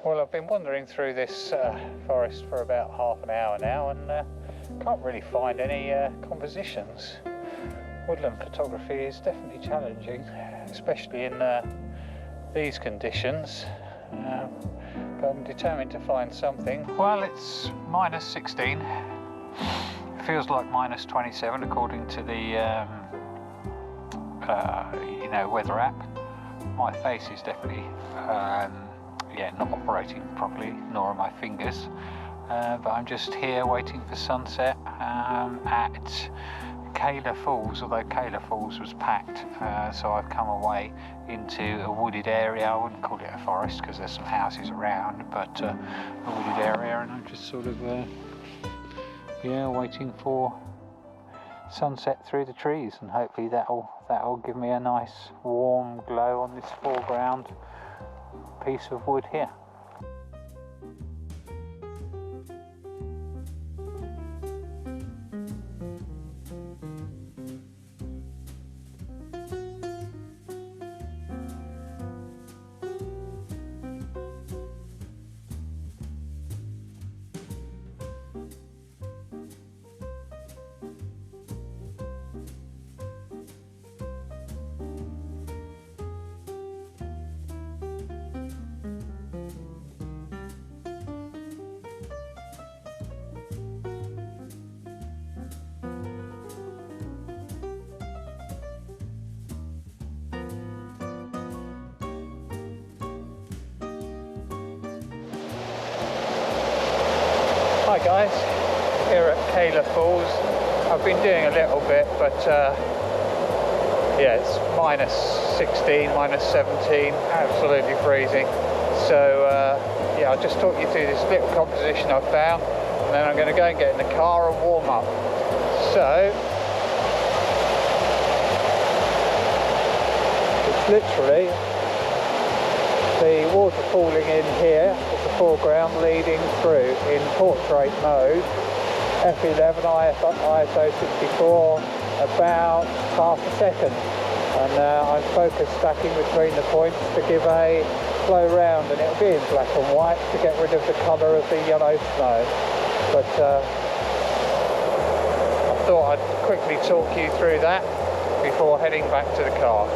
Well, I've been wandering through this forest for about half an hour now and can't really find any compositions. Woodland photography is definitely challenging, especially in these conditions, but I'm determined to find something. Well, it's -16. It feels like -27 according to the weather app. My face is definitely not operating properly, nor are my fingers, but I'm just here waiting for sunset at Keila Falls, although Keila Falls was packed, so I've come away into a wooded area. I wouldn't call it a forest because there's some houses around, but a wooded area, and I'm just sort of waiting for sunset through the trees, and hopefully that'll give me a nice warm glow on this foreground piece of wood here. Hi guys, here at Keila Falls. I've been doing a little bit, but it's -16, -17, absolutely freezing. So I'll just talk you through this little composition I've found, and then I'm going to go and get in the car and warm up. So it's literally the water falling in here at the foreground, leading through in portrait mode, F11 ISO 64, about half a second, and I'm focus stacking between the points to give a flow round, and it'll be in black and white to get rid of the colour of the yellow snow. But I thought I'd quickly talk you through that before heading back to the car.